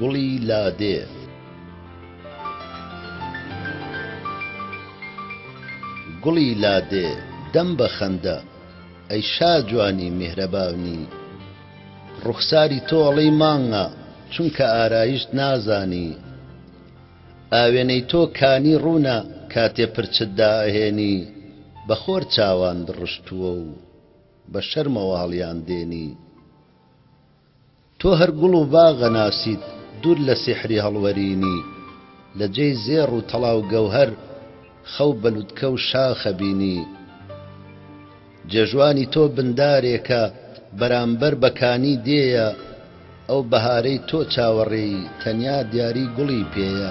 گوڵی لادێ گوڵی لادێ دەم بە خەندە ئەی شا جوانی میهرەبانی ڕوخساری تۆ ئەڵەی مانگە چونکە ئارایشت نازانی ئاوێنەی تۆ کانی ڕوونە کاتێ پرچت دائەهێنی بە خۆر چاوان دڕشتووە و بە شەرمەوە هەڵیان دێنی تۆ هەر گوڵ و باغە ناسیت دوور لە سیحری هەڵوەرینی لە جێی زێڕ و تەڵاو گەوهەر خەو بەلوتکە و شاخە بینی جێژوانی تۆ بندارێکە بەرامبەر بەکانی دێیە ئەو بەهارەی تۆ چاوەڕێی تەنیا دیاری گوڵی پێیە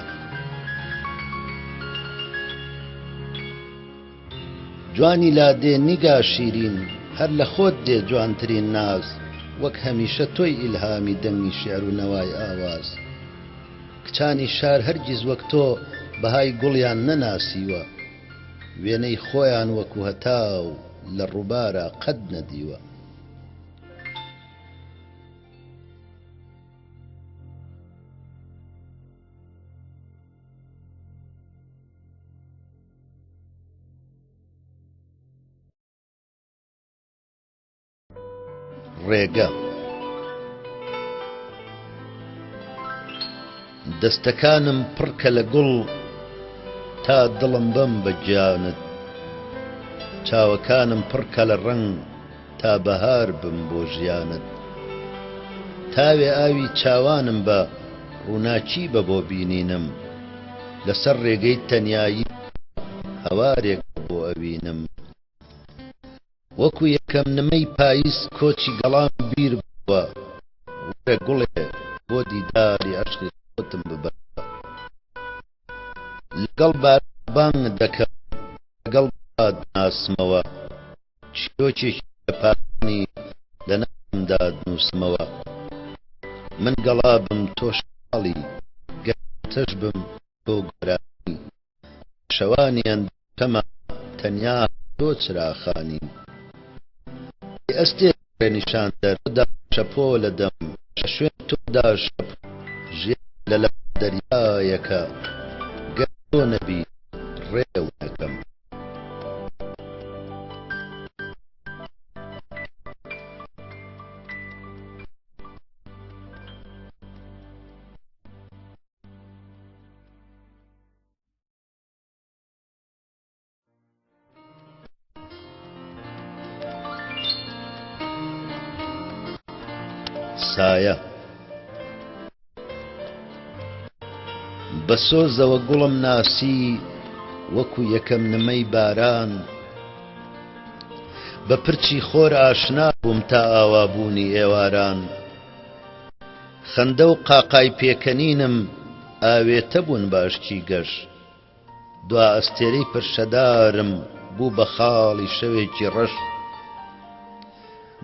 جوانی لادێ نیگا شیرین هەر لە خۆت دێ جوانترین ناز وەک هەمیشە تۆی ئیلهامی دەنگی شێعر و نەوای ئاواز کچانی شار هەرگیز وەک تۆ بەهای گوڵیان نەناسیوە وێنەی خۆیان وەکو هەتاو لە ڕووبارە قەت نەدیوە ڕێگە دەستەکانم پڕکە لە گوڵ تا دڵم بەم بە گیانت چاوەکانم پڕکە لە ڕەنگ تا بەهار بم بۆ ژیانت تاوێ ئاوی چاوانم بە ڕووناچی بە بۆ بینینم لەسەر ڕێگەی تەنیایی هەوارێک بۆ ئەوینم وەکو یەکەم نمەی پاییز کۆچی گەڵام بیر بووە وەرە گوڵێ بۆ دیداری عەشقی خۆتم ببە لەگەڵ بانگ دەکەم لەگەڵ باد ناسمەوە چیرۆکێکی لەپانی لە ناومدا دنووسمەوە من گەڵابم تۆ شاڵی گەرتەش بم تۆ گۆرانی شەوانی ئەندەکەمە تەنیا تۆ چراخانی ئەستێ نیشان دەردا شەپۆ لە دەم شوێن تۆدا شەپ ژیان لەلا دەریایەکە گەر تۆ نەبی ڕێو نەکەم سایە بە سۆزەوە گوڵم ناسی وەکو یەکەم نمەی باران بە پرچی خۆر ئاشنا بووم تا ئاوابوونی ئێواران خەندە و قاقای پێکەنینم ئاوێتە بوون باشکی گەش دوا ئەستێرەی پرشەدارم بوو بە خاڵی شەوێکی ڕەش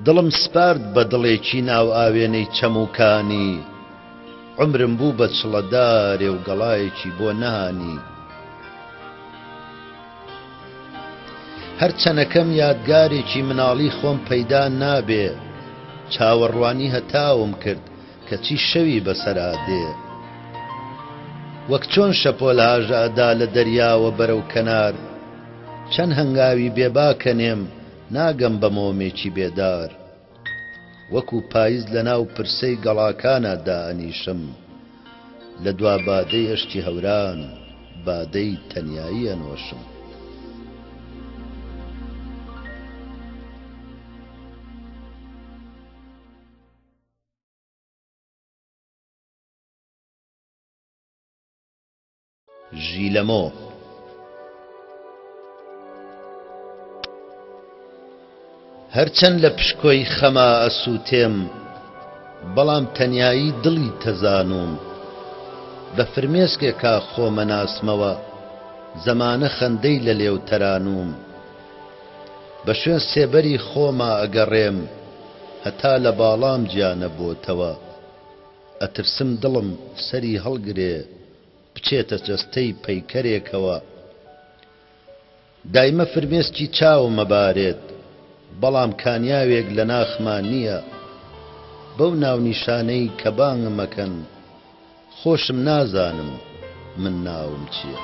دڵم سپارد بە دڵێکی ناو ئاوێنەی چەموکانی عمرم بوو بە چڵەدارێ و گەڵایەکی بۆ نانی هەر چەنەکەم یادگارێکی مناڵی خۆم پەیدا نابێ چاوەڕوانی هەتاوم کرد کەچی شەوی بەسەرا دێ وەک چۆن شەپۆل هاژەدا لە دەریاوە بەرەو کەنار چەند هەنگاوی بێباکەنێم ناگەم بە مۆمێکی بێدار وەکو پاییز لەناو پرسەی گەڵاکانە دائەنیشم لە دوا بادەی ئەشتی هەوران بادەی تەنیایی ئەنوۆشم. ژیلەمۆ هەرچەند لە پشکۆی خەما ئەسووتێم بەڵام تەنیایی دڵی تەزانوم بە فرمێسکێکا خۆمە ناسمەوە زەمانە خەندەی لە لێو تەرانوم بە شوێن سێبەری خۆما ئەگەڕێم هەتا لە باڵام گیانە بۆتەوە ئەترسم دڵم سەری هەڵگرێ بچێتە جەستەی پەیکەرێکەوە دایمە فرمێسکی چاوم ئەبارێت بەڵام کانیاوێک لە ناخمان نییە بەو ناونیشانەی کە بانگم مەکەن خۆشم نازانم من ناوم چییە.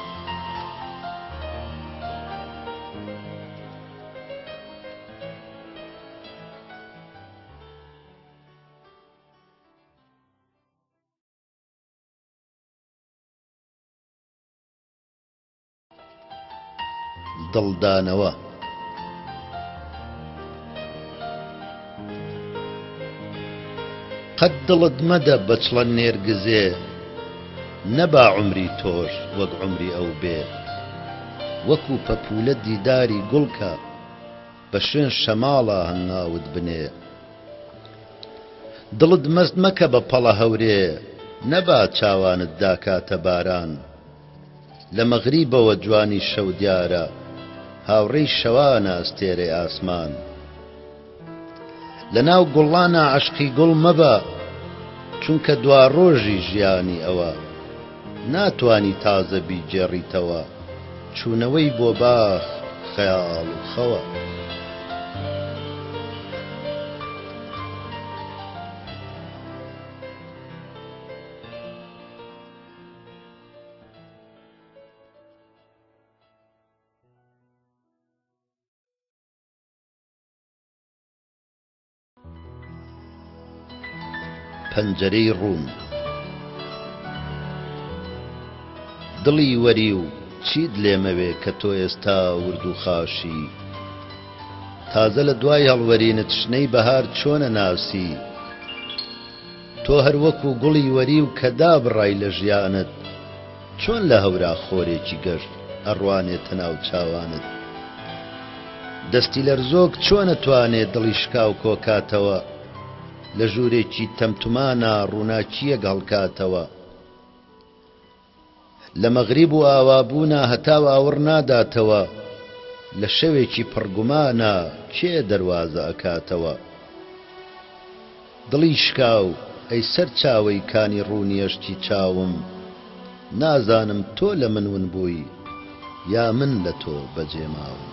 دڵدانەوە قەت دڵت مەدە بە چڵەن نێرگزێ نەبا عومری تۆش وەک عومری ئەو بێ وەکو پەپولە دیداری گوڵکە بە شوێن شەماڵە هەنگاوت بنێ دڵت مەست مەکە بە پەڵە هەورێ نەبا چاوانت داکاتە باران لە مەغریبەوە جوانی شەو دیارە هاوڕێی شەوانە ئەستێرەی ئاسمان لەناو گوڵانە عەشقی گوڵ مەبە چونکە دوا ڕۆژی ژیانی ئەوە ناتوانی تازە بیجێڕیتەوە چوونەوەی بۆ باخ خەیاڵ و خەوە. پەنجەرەی ڕوون دڵی وەری و چیت لێمەوێ کە تۆ ئێستا ورد و خاشی تازە لە دوای هەڵوەرینت شنەی بەهار چۆنە ناسی تۆ هەر وەکو گوڵی وەری و کە دابڕای لە ژیانت چۆن لە هەورا خۆرێکی گەشت ئەڕوانێتە ناو چاوانت دەستی لەرزۆک چۆن ئەتوانێت دڵی شکاو کۆکاتەوە لە ژوورێکی تەمتومانە ڕووناکیەک هەڵکاتەوە لە مەغریب و ئاوابوونە هەتاو ئاور ناداتەوە لە شەوێکی پڕگومانە کێ دەروازە ئەکاتەوە دڵی شکاو ئەی سەر چاوەی کانی ڕوونیەشتی چاوم نازانم تۆ لە من ون بووی یا من لە تۆ بەجێ ماوم.